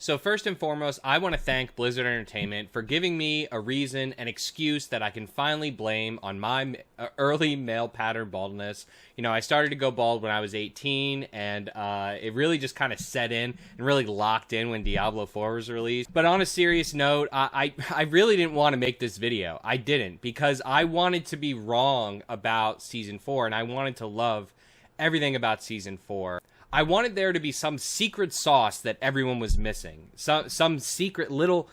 So first and foremost, I want to thank Blizzard Entertainment for giving me a reason, an excuse that I can finally blame on my early male pattern baldness. You know, I started to go bald when I was 18, and it really just kind of set in and really locked in when Diablo 4 was released. But on a serious note, I really didn't want to make this video. I didn't, because I wanted to be wrong about Season 4, and I wanted to love everything about Season 4. I wanted there to be some secret sauce that everyone was missing. Some secret little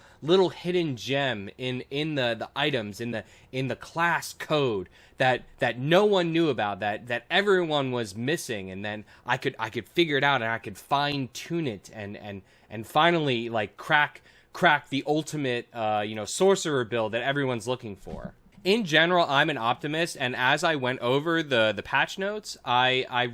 hidden gem in the items, in the class code that no one knew about, that everyone was missing, and then I could figure it out, and I could fine tune it and finally like crack the ultimate sorcerer build that everyone's looking for. In general, I'm an optimist, and as I went over the patch notes, I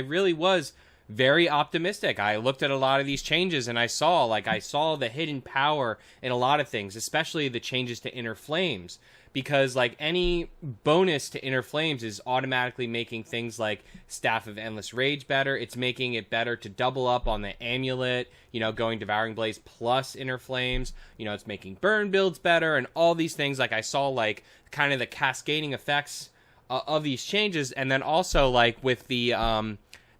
really was very optimistic. I looked at a lot of these changes, and I saw the hidden power in a lot of things, especially the changes to Inner Flames, because like any bonus to Inner Flames is automatically making things like Staff of Endless Rage better. It's making it better to double up on the amulet, going Devouring Blaze plus Inner Flames. It's making burn builds better, and all these things. Like I saw like kind of the cascading effects of these changes, and then also like with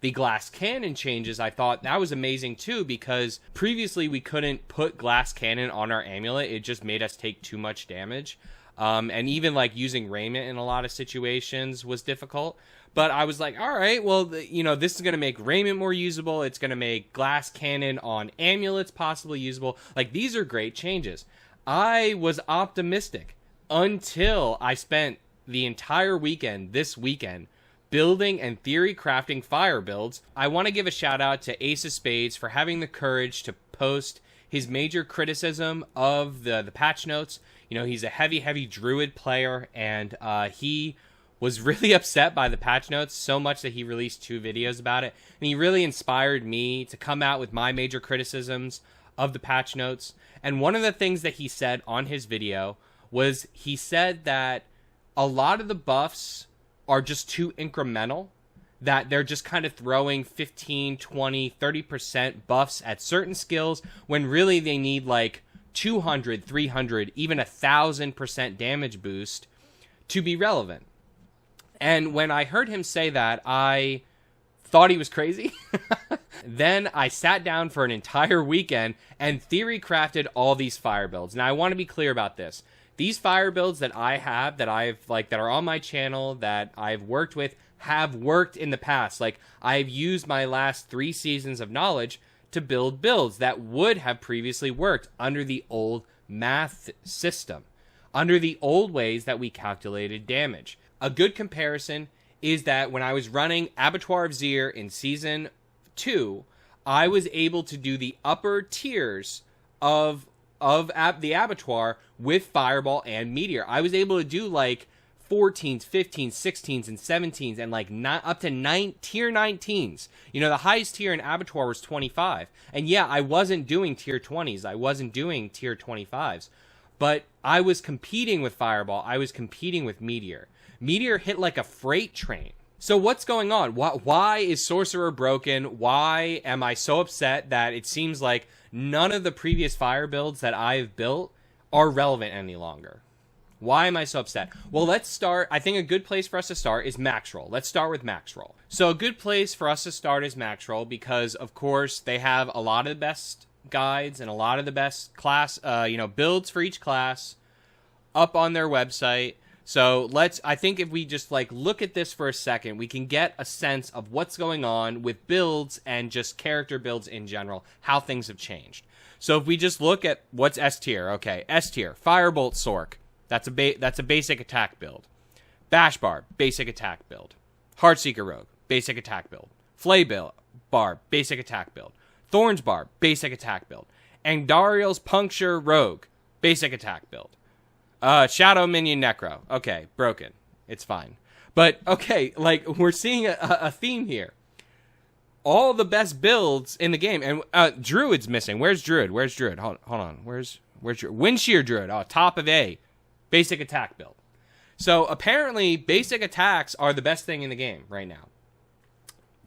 the glass cannon changes, I thought that was amazing too, because previously we couldn't put glass cannon on our amulet. It just made us take too much damage. And even like using raiment in a lot of situations was difficult. But I was like, all right, well, this is going to make raiment more usable. It's going to make glass cannon on amulets possibly usable. Like, these are great changes. I was optimistic until I spent the entire weekend, this weekend, building and theory crafting fire builds. I want to give a shout out to Ace of Spades for having the courage to post his major criticism of the patch notes. He's a heavy Druid player, and he was really upset by the patch notes so much that he released 2 videos about it. And he really inspired me to come out with my major criticisms of the patch notes. And one of the things that he said on his video was he said that a lot of the buffs are just too incremental, that they're just kind of throwing 15, 20, 30% buffs at certain skills when really they need like 200, 300, even 1,000% damage boost to be relevant. And when I heard him say that, I thought he was crazy. Then I sat down for an entire weekend and theory crafted all these fire builds. Now I want to be clear about this. These fire builds that I have, that are on my channel, that I've worked with, have worked in the past. Like, I've used my last 3 seasons of knowledge to build builds that would have previously worked under the old math system, under the old ways that we calculated damage. A good comparison is that when I was running Abattoir of Zir in Season 2, I was able to do the upper tiers of the Abattoir with Fireball and Meteor. I was able to do like 14s, 15s, 16s, and 17s, and like up to tier 19s. The highest tier in Abattoir was 25. And yeah, I wasn't doing tier 20s. I wasn't doing tier 25s. But I was competing with Fireball. I was competing with Meteor. Meteor hit like a freight train. So what's going on? Why is Sorcerer broken? Why am I so upset that it seems like none of the previous fire builds that I've built are relevant any longer? Why am I so upset? Well, let's start. I think a good place for us to start is Maxroll. Let's start with Maxroll. So a good place for us to start is Maxroll because, of course, they have a lot of the best guides and a lot of the best class, builds for each class up on their website. So I think if we just like look at this for a second, we can get a sense of what's going on with builds and just character builds in general, how things have changed. So if we just look at what's S tier, okay, S tier, Firebolt Sorc, that's a basic attack build. Bash Barb, basic attack build. Heartseeker Rogue, basic attack build. Flay Barb, basic attack build. Thorns Barb, basic attack build. Andariel's Puncture Rogue, basic attack build. Shadow Minion Necro. Okay, broken. It's fine. But, okay, like, we're seeing a theme here. All the best builds in the game. And Druid's missing. Where's Druid? Hold on. Where's Druid? Windshear Druid. Oh, top of A. Basic attack build. So, apparently, basic attacks are the best thing in the game right now.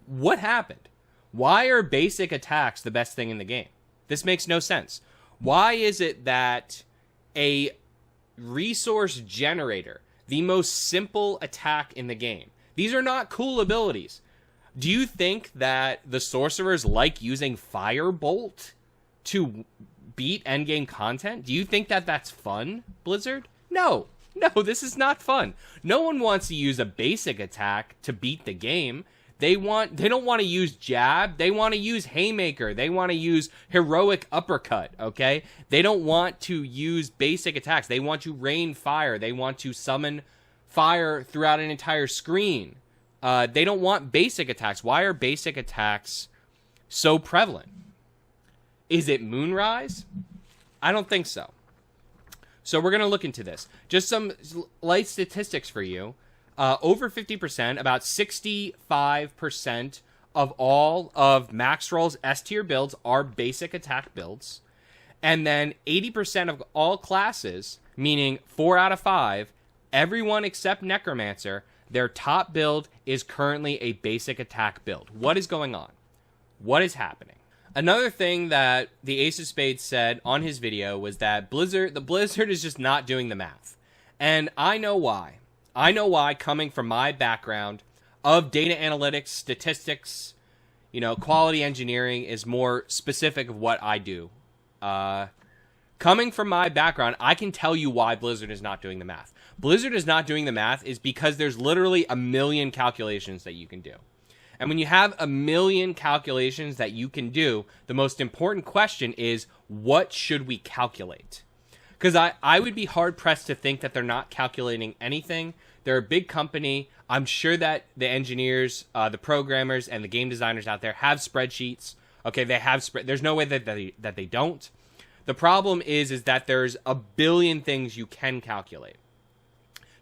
What happened? Why are basic attacks the best thing in the game? This makes no sense. Why is it that a resource generator, the most simple attack in the game, these are not cool abilities. Do you think that the sorcerers like using Firebolt to beat endgame content? Do you think that that's fun, Blizzard? No, this is not fun. No one wants to use a basic attack to beat the game. They don't want to use jab. They want to use haymaker. They want to use heroic uppercut, okay? They don't want to use basic attacks. They want to rain fire. They want to summon fire throughout an entire screen. They don't want basic attacks. Why are basic attacks so prevalent? Is it Moonrise? I don't think so. So we're going to look into this. Just some light statistics for you. Over 50%, about 65% of all of Maxroll's S-tier builds are basic attack builds. And then 80% of all classes, meaning 4 out of 5, everyone except Necromancer, their top build is currently a basic attack build. What is going on? What is happening? Another thing that the Ace of Spades said on his video was that the Blizzard is just not doing the math. And I know why. I know why, coming from my background of data analytics, statistics, quality engineering is more specific of what I do. Coming from my background, I can tell you why Blizzard is not doing the math. Blizzard is not doing the math is because there's literally a million calculations that you can do. And when you have a million calculations that you can do, the most important question is, what should we calculate? Because I would be hard-pressed to think that they're not calculating anything. They're a big company. I'm sure that the engineers, the programmers, and the game designers out there have spreadsheets. Okay, they have there's no way that they don't. The problem is that there's a billion things you can calculate.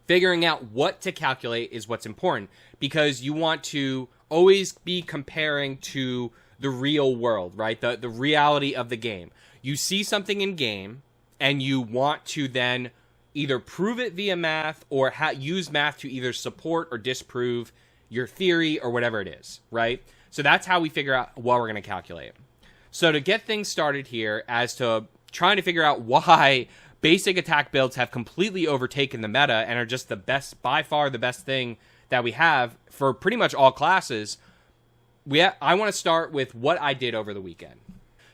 Figuring out what to calculate is what's important, because you want to always be comparing to the real world, right? The reality of the game. You see something in game, and you want to then either prove it via math or use math to either support or disprove your theory or whatever it is, right? So that's how we figure out what we're going to calculate. So to get things started here as to trying to figure out why basic attack builds have completely overtaken the meta and are just the best, by far the best thing that we have for pretty much all classes, I want to start with what I did over the weekend.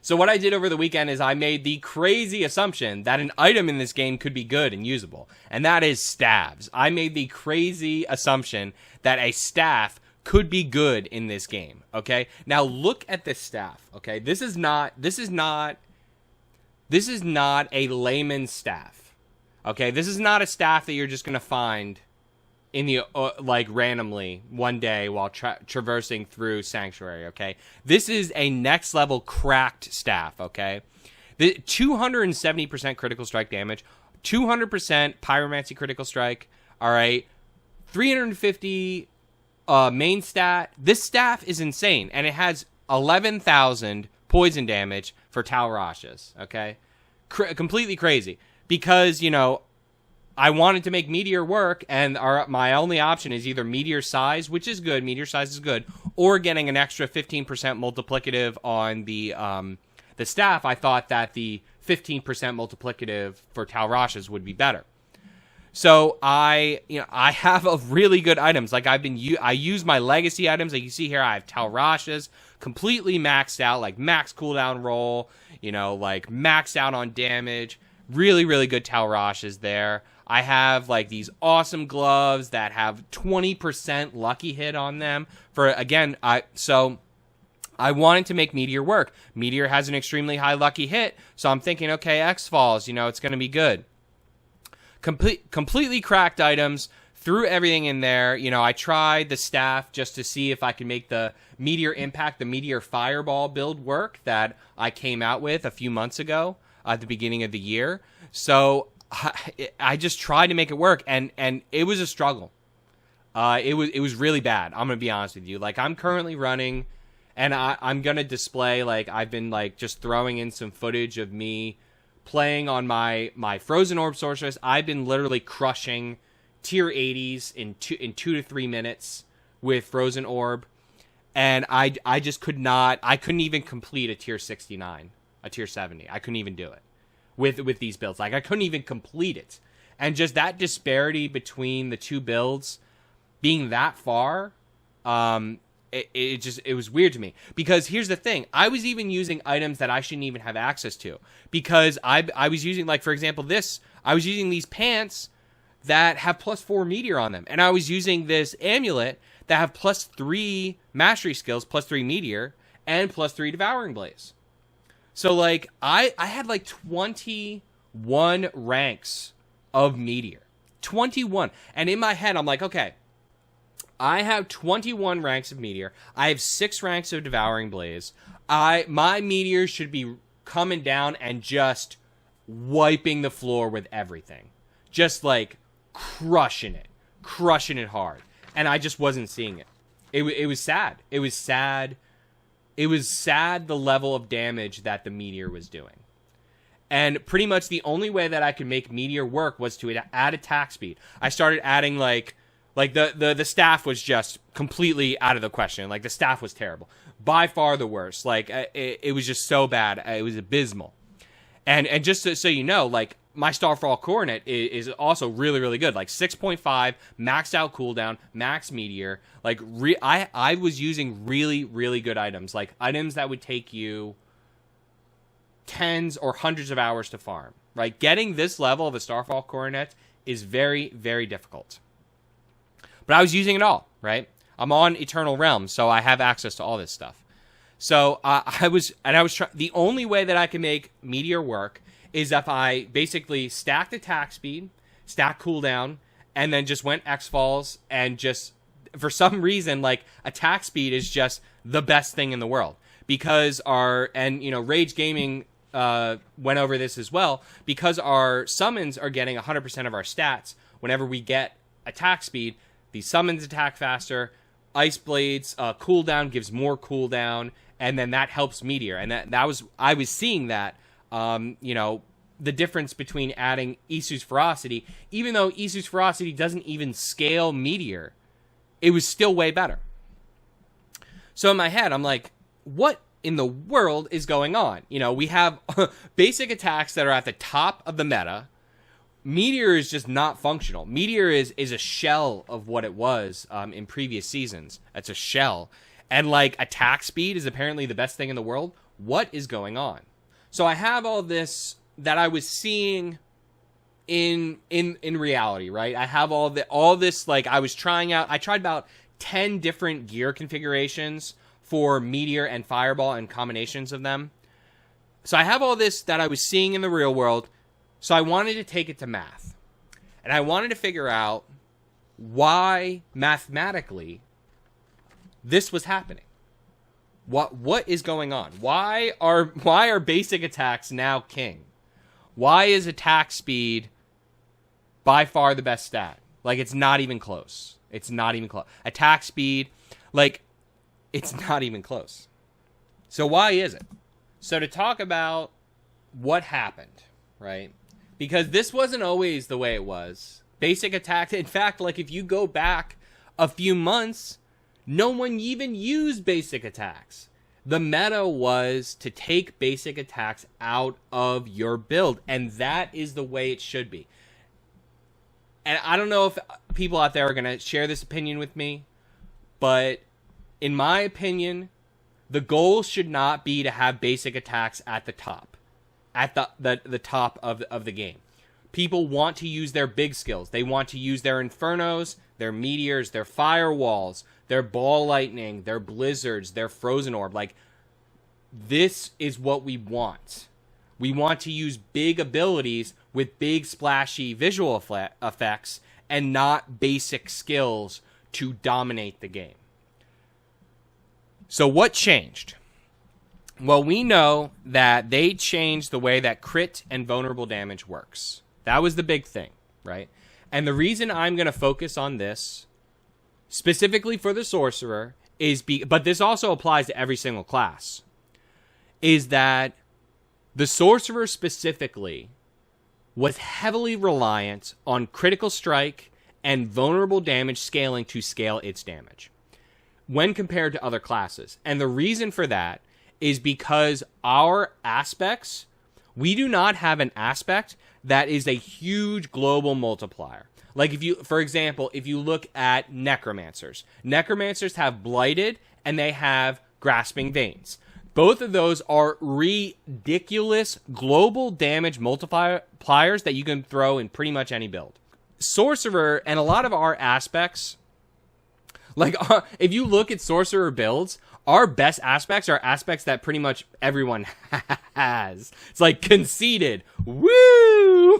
So what I did over the weekend is I made the crazy assumption that an item in this game could be good and usable, and that is staves. I made the crazy assumption that a staff could be good in this game, okay? Now look at this staff, okay? This is not a layman's staff, okay? This is not a staff that you're just going to find in the randomly one day while traversing through Sanctuary, okay? This is a next level cracked staff, okay? The 270% critical strike damage, 200% pyromancy critical strike, all right? 350 main stat. This staff is insane, and it has 11,000 poison damage for Talrashas, okay? Completely crazy, because, I wanted to make Meteor work, and my only option is either Meteor Size, which is good, Meteor Size is good, or getting an extra 15% multiplicative on the staff. I thought that the 15% multiplicative for Talrashas would be better. So I have a really good items. Like I use my legacy items. Like you see here, I have Talrashas completely maxed out, like max cooldown roll, like maxed out on damage. Really, really good Talrashas there. I have like these awesome gloves that have 20% lucky hit on them. So I wanted to make Meteor work. Meteor has an extremely high lucky hit, so I'm thinking, okay, X falls, it's going to be good. Completely cracked items, threw everything in there. I tried the staff just to see if I could make the Meteor Impact, the Meteor Fireball build work that I came out with a few months ago at the beginning of the year. So I just tried to make it work, and it was a struggle. It was really bad. I'm gonna be honest with you. Like I'm currently running, and I'm gonna display like I've been like just throwing in some footage of me playing on my Frozen Orb Sorceress. I've been literally crushing tier 80s in 2 to 3 minutes with Frozen Orb, and I just couldn't even complete a tier 69 a tier 70. I couldn't even do it with these builds. Like, I couldn't even complete it. And just that disparity between the two builds being that far, it was weird to me. Because here's the thing. I was even using items that I shouldn't even have access to. Because I was using, like, for example, I was using these pants that have +4 meteor on them. And I was using this amulet that have +3 mastery skills, +3 meteor, and +3 devouring blaze. So, like, I had, like, 21 ranks of meteor. 21. And in my head, I'm like, okay, I have 21 ranks of meteor. I have 6 ranks of devouring blaze. My meteors should be coming down and just wiping the floor with everything. Just, like, crushing it hard. And I just wasn't seeing it. It was sad. It was sad. It was sad the level of damage that the meteor was doing. And pretty much the only way that I could make meteor work was to add attack speed. I started adding like the staff was just completely out of the question. Like, the staff was terrible. By far the worst. Like, it was just so bad. It was abysmal. And just so you know, like, my Starfall Coronet is also really, really good. Like, 6.5, maxed out cooldown, max meteor. Like, I was using really, really good items. Like, items that would take you tens or hundreds of hours to farm. Right? Getting this level of a Starfall Coronet is very, very difficult. But I was using it all, right? I'm on Eternal Realms, so I have access to all this stuff. So the only way that I can make meteor work is if I basically stacked attack speed, stacked cooldown, and then just went X-Falls, and just, for some reason, like, attack speed is just the best thing in the world. Because Rage Gaming went over this as well, because our summons are getting 100% of our stats whenever we get attack speed. These summons attack faster, Ice Blades cooldown gives more cooldown, and then that helps meteor. And I was seeing that. The difference between adding Isu's Ferocity, even though Isu's Ferocity doesn't even scale meteor, it was still way better. So in my head, I'm like, what in the world is going on? We have basic attacks that are at the top of the meta. Meteor is just not functional. Meteor is a shell of what it was in previous seasons. It's a shell. And, like, attack speed is apparently the best thing in the world. What is going on? So I have all this that I was seeing in reality, right? I have all this, like, I tried about 10 different gear configurations for Meteor and Fireball and combinations of them. So I have all this that I was seeing in the real world, so I wanted to take it to math. And I wanted to figure out why, mathematically, this was happening. What is going on? Why are basic attacks now king? Why is attack speed by far the best stat? Like, it's not even close. It's not even close. Attack speed, like, it's not even close. So why is it? So to talk about what happened, right? Because this wasn't always the way it was. Basic attack, in fact, like, if you go back a few months, no one even used basic attacks. The meta was to take basic attacks out of your build, and that is the way it should be. And I don't know if people out there are going to share this opinion with me, but in my opinion, the goal should not be to have basic attacks at the top. At the top of the game. People want to use their big skills. They want to use their Infernos, their Meteors, their Firewalls, their Ball Lightning, their Blizzards, their Frozen Orb. Like, this is what we want. We want to use big abilities with big splashy visual effects and not basic skills to dominate the game. So what changed? Well, we know that they changed the way that crit and vulnerable damage works. That was the big thing, right? And the reason I'm going to focus on this, specifically for the Sorcerer, but this also applies to every single class, is that the Sorcerer specifically was heavily reliant on critical strike and vulnerable damage scaling to scale its damage when compared to other classes. And the reason for that is because our aspects, we do not have an aspect that is a huge global multiplier. Like if you, for example, if you look at necromancers have blighted and they have grasping veins. Both of those are ridiculous global damage multipliers that you can throw in pretty much any build. Sorcerer and a lot of our aspects, like if you look at Sorcerer builds, our best aspects are aspects that pretty much everyone has. It's like conceited. Woo!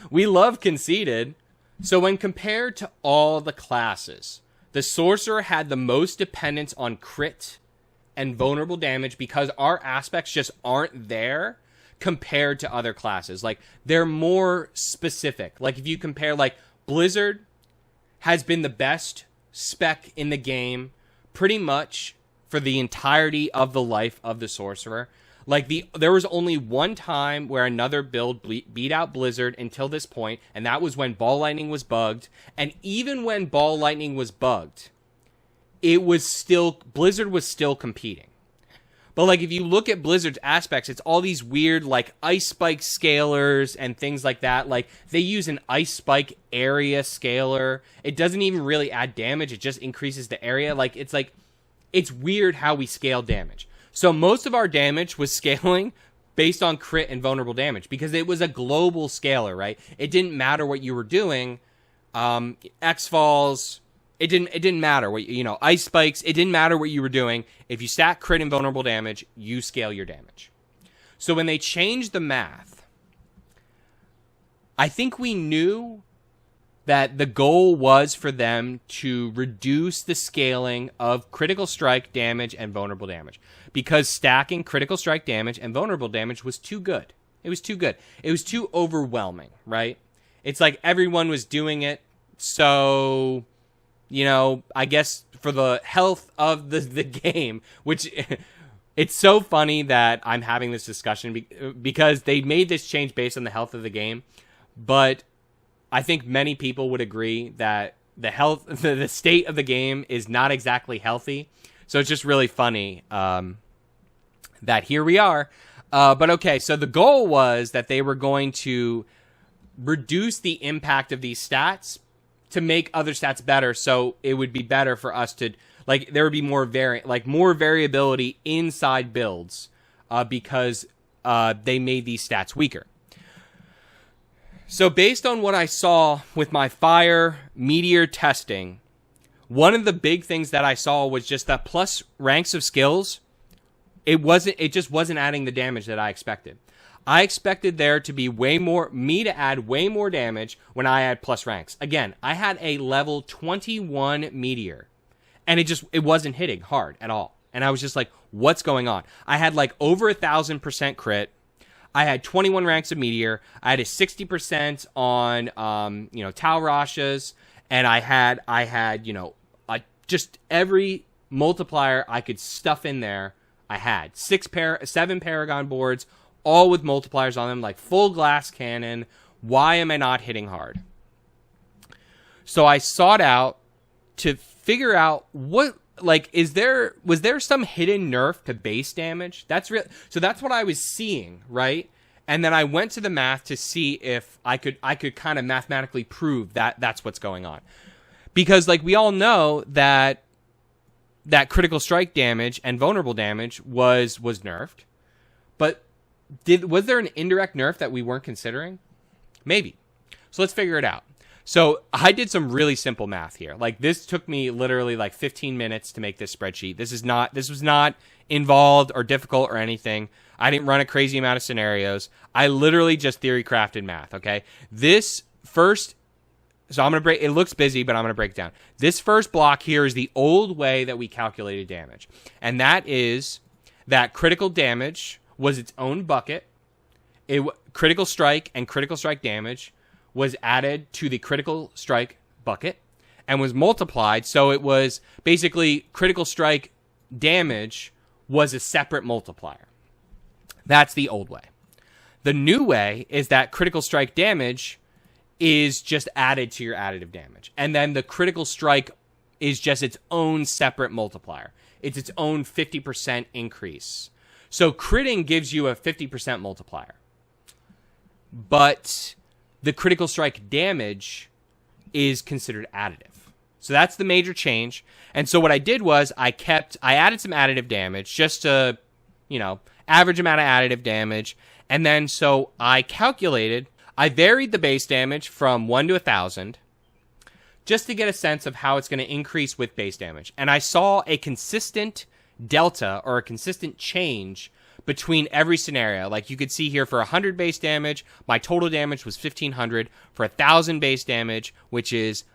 We love conceited. So when compared to all the classes, the Sorcerer had the most dependence on crit and vulnerable damage because our aspects just aren't there compared to other classes. Like, they're more specific. Like, if you compare, like, Blizzard has been the best spec in the game pretty much for the entirety of the life of the Sorcerer. Like, there was only one time where another build beat out Blizzard until this point, and that was when Ball Lightning was bugged. And even when Ball Lightning was bugged, Blizzard was still competing. But, like, if you look at Blizzard's aspects, it's all these weird, like, Ice Spike scalers and things like that. Like, they use an Ice Spike area scaler. It doesn't even really add damage. It just increases the area. Like, it's weird how we scale damage. So most of our damage was scaling based on crit and vulnerable damage because it was a global scaler, right? It didn't matter what you were doing. X-Falls, it didn't matter what, Ice Spikes, it didn't matter what you were doing. If you stack crit and vulnerable damage, you scale your damage. So when they changed the math, I think we knew that the goal was for them to reduce the scaling of critical strike damage and vulnerable damage. Because stacking critical strike damage and vulnerable damage was too good. It was too good. It was too overwhelming, right? It's like everyone was doing it, so, I guess for the health of the game, which it's so funny that I'm having this discussion because they made this change based on the health of the game, but I think many people would agree that the state of the game is not exactly healthy. So it's just really funny that here we are. But okay, so the goal was that they were going to reduce the impact of these stats to make other stats better. So it would be better for us to, like, there would be more variability inside builds because they made these stats weaker. So based on what I saw with my Fire Meteor testing, one of the big things that I saw was just that plus ranks of skills, it just wasn't adding the damage that I expected. I expected there to be to add way more damage when I add plus ranks. Again, I had a level 21 Meteor, and it wasn't hitting hard at all. And I was just like, what's going on? I had like over 1,000% crit. I had 21 ranks of Meteor. I had a 60% on, Tau Rashas, and I had, just every multiplier I could stuff in there. I had 7 Paragon boards, all with multipliers on them, like full glass cannon. Why am I not hitting hard? So I sought out to figure out what, like, was there some hidden nerf to base damage? So that's what I was seeing, right? And then I went to the math to see if I could kind of mathematically prove that that's what's going on. Because, like, we all know that critical strike damage and vulnerable damage was nerfed. But was there an indirect nerf that we weren't considering? Maybe. So let's figure it out. So I did some really simple math here. Like, this took me literally like 15 minutes to make this spreadsheet. This was not involved or difficult or anything. I didn't run a crazy amount of scenarios. I literally just theory crafted math, okay? So I'm going to break, it looks busy, but I'm going to break it down. This first block here is the old way that we calculated damage. And that is that critical damage was its own bucket. Critical strike and critical strike damage was added to the critical strike bucket and was multiplied. So it was basically critical strike damage was a separate multiplier. That's the old way. The new way is that critical strike damage is just added to your additive damage. And then the critical strike is just its own separate multiplier. It's its own 50% increase. So critting gives you a 50% multiplier. But the critical strike damage is considered additive. So that's the major change. And so what I did was I added some additive damage just to, average amount of additive damage. And then so I varied the base damage from 1 to 1,000 just to get a sense of how it's going to increase with base damage. And I saw a consistent delta or a consistent change between every scenario. Like you could see here for 100 base damage, my total damage was 1,500. For 1,000 base damage, which is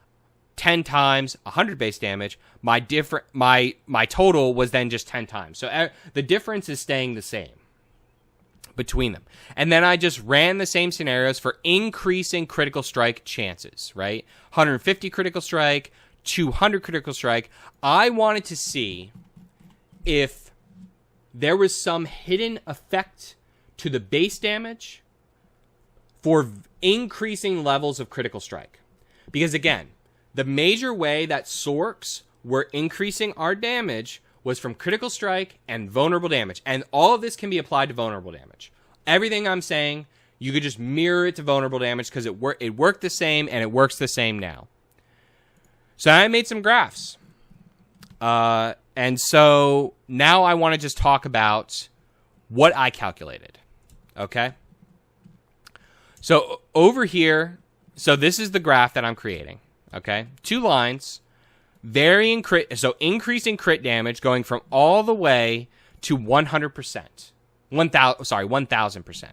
10 times 100 base damage, my total was then just 10 times. So the difference is staying the same between them. And then I just ran the same scenarios for increasing critical strike chances, right? 150 critical strike, 200 critical strike. I wanted to see if there was some hidden effect to the base damage for increasing levels of critical strike. Because again, the major way that Sorcs were increasing our damage was from critical strike and vulnerable damage. And all of this can be applied to vulnerable damage. Everything I'm saying, you could just mirror it to vulnerable damage because it worked the same and it works the same now. So I made some graphs. And so now I want to just talk about what I calculated. Okay? So over here, so this is the graph that I'm creating. Okay? 2 lines, varying crit, so increasing crit damage going from all the way to 100%. 1,000%.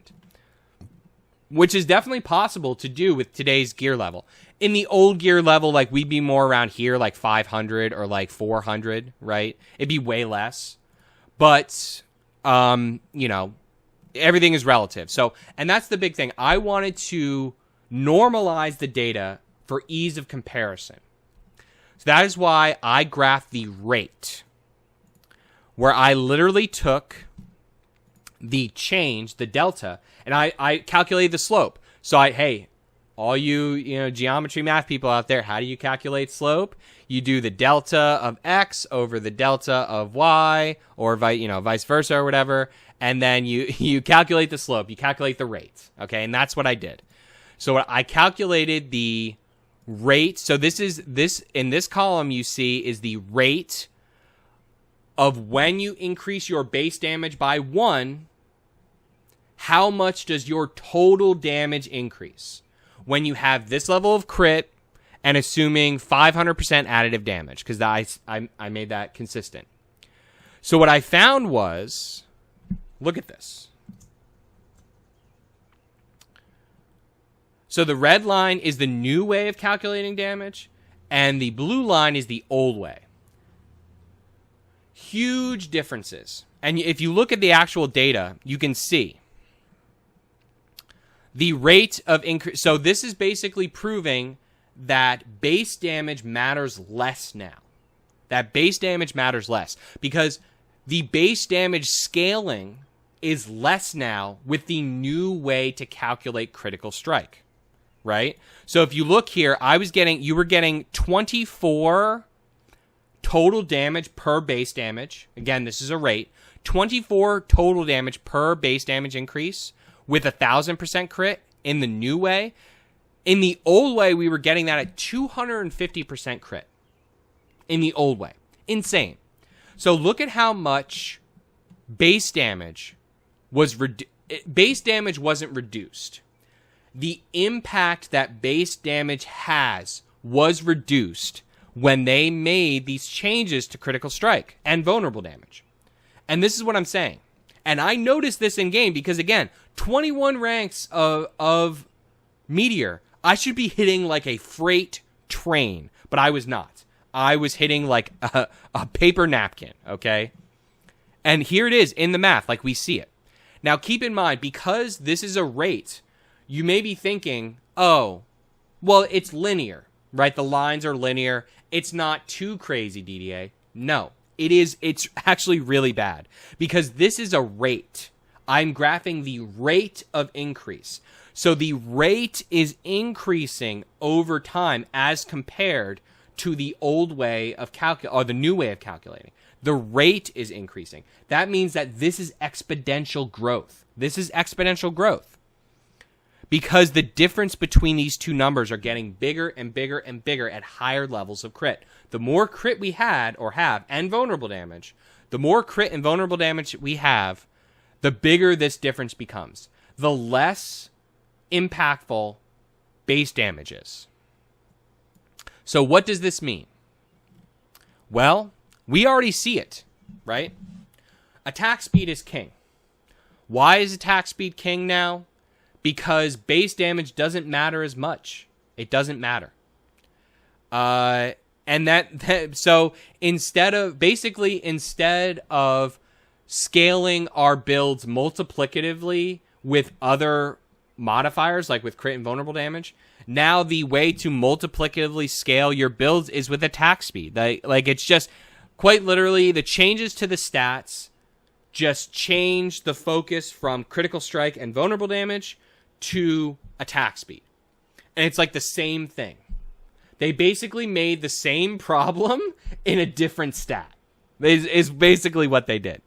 Which is definitely possible to do with today's gear level. In the old gear level, like we'd be more around here, like 500 or like 400, right? It'd be way less. But, everything is relative. So, and that's the big thing. I wanted to normalize the data for ease of comparison. So that is why I graphed the rate, where I literally took the change, the delta, and I calculated the slope. So all you geometry math people out there, how do you calculate slope? You do the delta of x over the delta of y, or vice versa or whatever, and then you calculate the slope, you calculate the rate. Okay, and that's what I did. So I calculated the rate. So this in this column you see is the rate of when you increase your base damage by 1, how much does your total damage increase when you have this level of crit and assuming 500% additive damage, because I made that consistent. So what I found was, look at this. So the red line is the new way of calculating damage, and the blue line is the old way. Huge differences. And if you look at the actual data, you can see the rate of increase. So this is basically proving that base damage matters less now. That base damage matters less because the base damage scaling is less now with the new way to calculate critical strike, right? So if you look here, you were getting 24 total damage per base damage. Again, this is a rate. 24 total damage per base damage increase with 1,000% crit in the new way. In the old way, we were getting that at 250% crit. In the old way. Insane. So look at how much base damage was base damage wasn't reduced. The impact that base damage has was reduced when they made these changes to critical strike and vulnerable damage. And this is what I'm saying. And I noticed this in game because, again, 21 ranks of Meteor, I should be hitting like a freight train, but I was not. I was hitting like a paper napkin, okay? And here it is in the math, like we see it. Now, keep in mind, because this is a rate, you may be thinking, oh, well, it's linear, right? The lines are linear. It's not too crazy, DDA. No, it is. It's actually really bad because this is a rate. I'm graphing the rate of increase. So the rate is increasing over time as compared to the old way of or the new way of calculating. The rate is increasing. That means that this is exponential growth. This is exponential growth. Because the difference between these two numbers are getting bigger and bigger and bigger at higher levels of crit. The more crit we had or have, and vulnerable damage, the more crit and vulnerable damage we have, the bigger this difference becomes. The less impactful base damage is. So what does this mean? Well, we already see it, right? Attack speed is king. Why is attack speed king now? Because base damage doesn't matter as much. It doesn't matter. So instead of scaling our builds multiplicatively with other modifiers, like with crit and vulnerable damage, now the way to multiplicatively scale your builds is with attack speed. Like it's just quite literally the changes to the stats just change the focus from critical strike and vulnerable damage to attack speed. And it's like the same thing. They basically made the same problem in a different stat. Is basically what they did.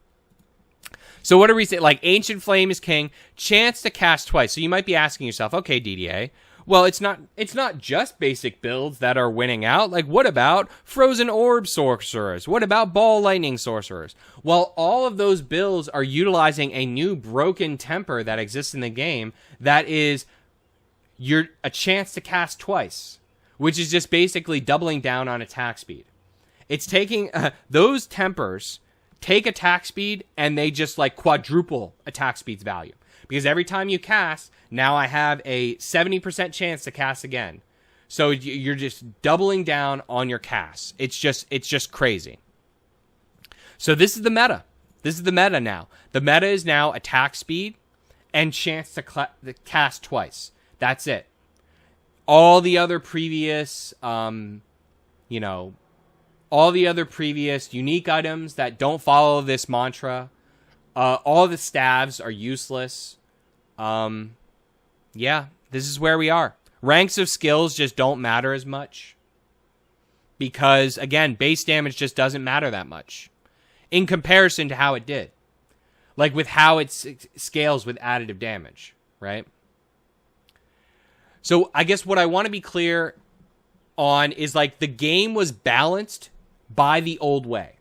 So what are we saying? Like Ancient Flame is king, chance to cast twice. So you might be asking yourself, okay, DDA, well, it's not just basic builds that are winning out. Like, what about Frozen Orb Sorcerers? What about Ball Lightning Sorcerers? Well, all of those builds are utilizing a new broken temper that exists in the game that is a chance to cast twice, which is just basically doubling down on attack speed. It's taking those tempers take attack speed and they just like quadruple attack speed's value. Because every time you cast, now I have a 70% chance to cast again. So you're just doubling down on your casts. It's just crazy. So this is the meta. This is the meta now. The meta is now attack speed and chance to cast twice. That's it. All the other previous, all the other previous unique items that don't follow this mantra, all the stabs are useless. Yeah, this is where we are. Ranks of skills just don't matter as much. Because, again, base damage just doesn't matter that much. In comparison to how it did. Like with how it scales with additive damage, right? So I guess what I want to be clear on is like the game was balanced by the old way,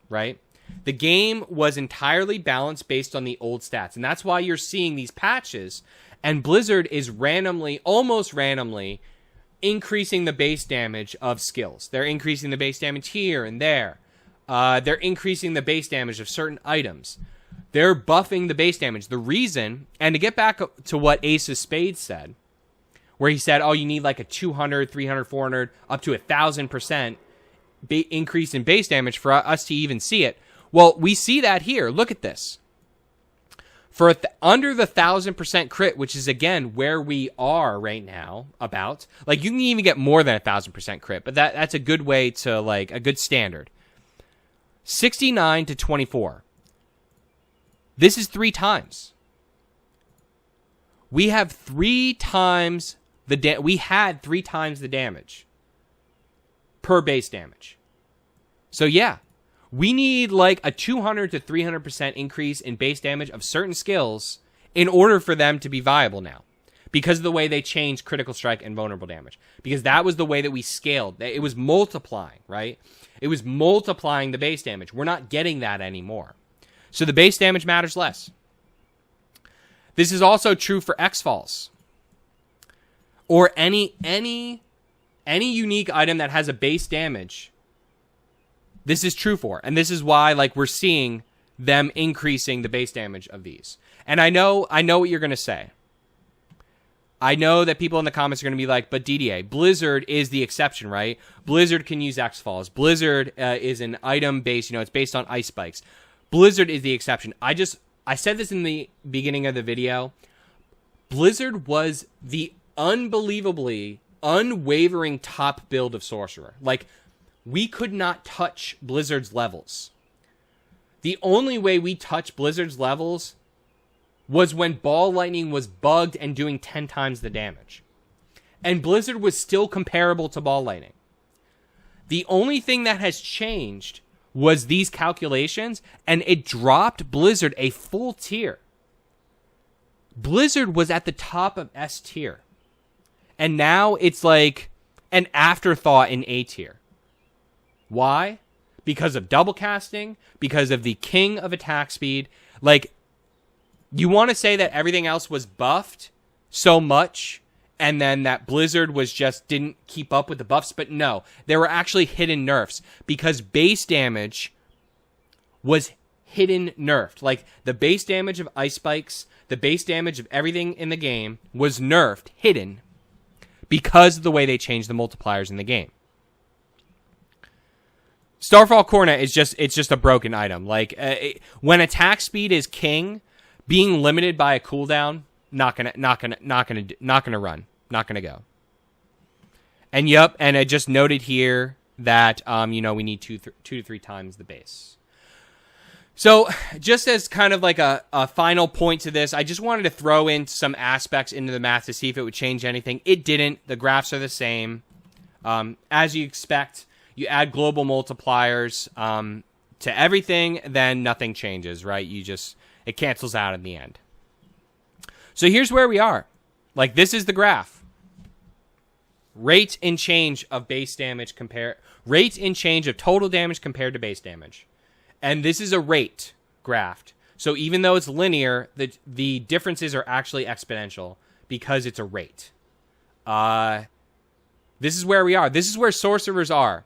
right? The game was entirely balanced based on the old stats. And that's why you're seeing these patches. And Blizzard is almost randomly, increasing the base damage of skills. They're increasing the base damage here and there. They're increasing the base damage of certain items. They're buffing the base damage. The reason, and to get back to what Ace of Spades said, where he said, oh, you need like a 200, 300, 400, up to 1,000% increase in base damage for us to even see it. Well, we see that here. Look at this. For under the 1,000% crit, which is, again, where we are right now, about. Like, you can even get more than 1,000% crit, but that's a good way to, like, a good standard. 69 to 24. This is 3 times. We have 3 times we had 3 times the damage per base damage. So, yeah. We need like a 200 to 300% increase in base damage of certain skills in order for them to be viable now. Because of the way they changed critical strike and vulnerable damage. Because that was the way that we scaled. It was multiplying, right? It was multiplying the base damage. We're not getting that anymore. So the base damage matters less. This is also true for X-Falls. Or any unique item that has a base damage. This is true for, and this is why, like, we're seeing them increasing the base damage of these. And I know what you're going to say. I know that people in the comments are going to be like, but DDA, Blizzard is the exception, right? Blizzard can use X-Falls. Blizzard is an item based, it's based on ice spikes. Blizzard is the exception. I said this in the beginning of the video. Blizzard was the unbelievably unwavering top build of Sorcerer. Like, we could not touch Blizzard's levels. The only way we touched Blizzard's levels was when Ball Lightning was bugged and doing 10 times the damage. And Blizzard was still comparable to Ball Lightning. The only thing that has changed was these calculations, and it dropped Blizzard a full tier. Blizzard was at the top of S tier, and now it's like an afterthought in A tier. Why? Because of double casting, because of the king of attack speed. Like, you want to say that everything else was buffed so much, and then that Blizzard was just didn't keep up with the buffs, but no, there were actually hidden nerfs, because base damage was hidden nerfed. Like, the base damage of ice spikes, the base damage of everything in the game was nerfed, hidden, because of the way they changed the multipliers in the game. Starfall Cornet is just a broken item. Like, when attack speed is king, being limited by a cooldown, not gonna run, not gonna go. And yep, and I just noted here that we need two to three times the base. So, just as kind of like a final point to this, I just wanted to throw in some aspects into the math to see if it would change anything. It didn't. The graphs are the same. As you expect, you add global multipliers to everything, then nothing changes, right? It cancels out in the end. So here's where we are. Like, this is the graph. Rate and change of base damage rate and change of total damage compared to base damage. And this is a rate graph. So even though it's linear, the differences are actually exponential because it's a rate. This is where we are. This is where sorcerers are.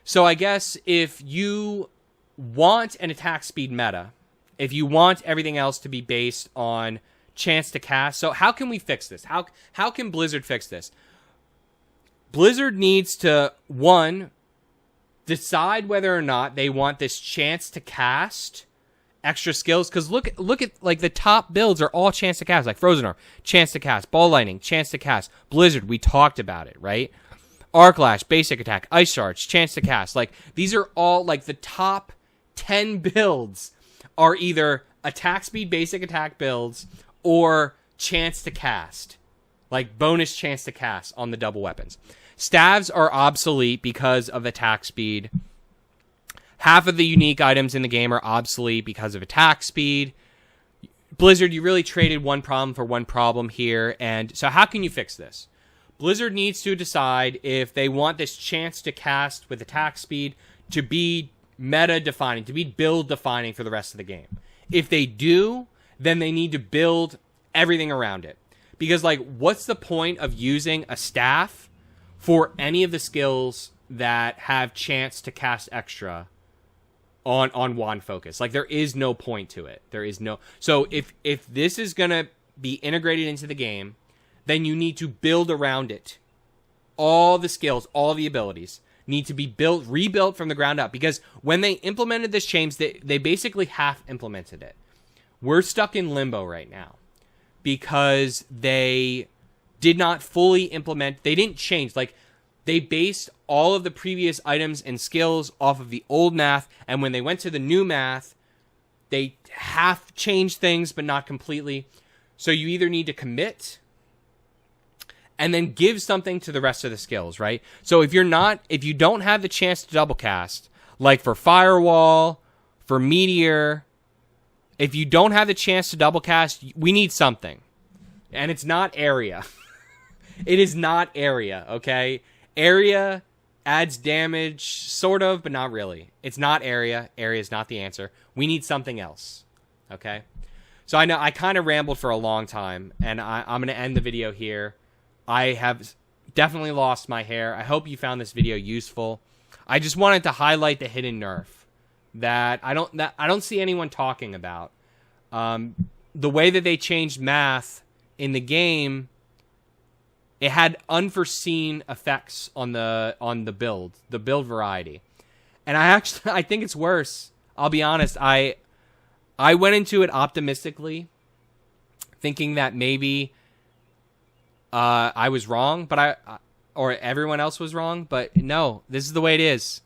So I guess if you want an attack speed meta, if you want everything else to be based on chance to cast, so how can we fix this? How can Blizzard fix this? Blizzard needs to, one, decide whether or not they want this chance to cast extra skills, because look at like the top builds are all chance to cast, like Frozen Orb, chance to cast, Ball Lightning, chance to cast, Blizzard, we talked about it, right? Arc Lash, basic attack, Ice Charge, chance to cast. Like, these are all like the top 10 builds are either attack speed basic attack builds or chance to cast, like bonus chance to cast on the double weapons. Staves are obsolete because of attack speed. Half of the unique items in the game are obsolete because of attack speed. Blizzard, you really traded one problem for one problem here. And so how can you fix this? Blizzard needs to decide if they want this chance to cast with attack speed to be meta-defining, to be build-defining for the rest of the game. If they do, then they need to build everything around it. Because, like, what's the point of using a staff for any of the skills that have chance to cast extra on wand focus? Like, there is no point to it. There is no... So, if this is going to be integrated into the game, then you need to build around it. All the skills, all the abilities need to be rebuilt from the ground up. Because when they implemented this change, they basically half implemented it. We're stuck in limbo right now because they did not fully implement. They didn't change. Like, they based all of the previous items and skills off of the old math. And when they went to the new math, they half changed things, but not completely. So you either need to commit and then give something to the rest of the skills, right? So if you don't have the chance to double cast, like for Firewall, for Meteor, if you don't have the chance to double cast, we need something. And it's not area. It is not area, okay? Area adds damage, sort of, but not really. It's not area. Area is not the answer. We need something else, okay? So I know I kind of rambled for a long time, and I'm going to end the video here. I have definitely lost my hair. I hope you found this video useful. I just wanted to highlight the hidden nerf that I don't see anyone talking about. The way that they changed math in the game, it had unforeseen effects on the build variety. And I think it's worse. I'll be honest. I went into it optimistically, thinking that maybe I was wrong, or everyone else was wrong, but no, this is the way it is.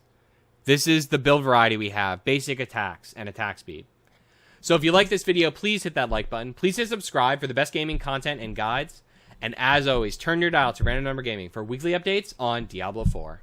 This is the build variety we have, basic attacks and attack speed. So if you like this video, please hit that like button. Please hit subscribe for the best gaming content and guides. And as always, turn your dial to Random Number Gaming for weekly updates on Diablo 4.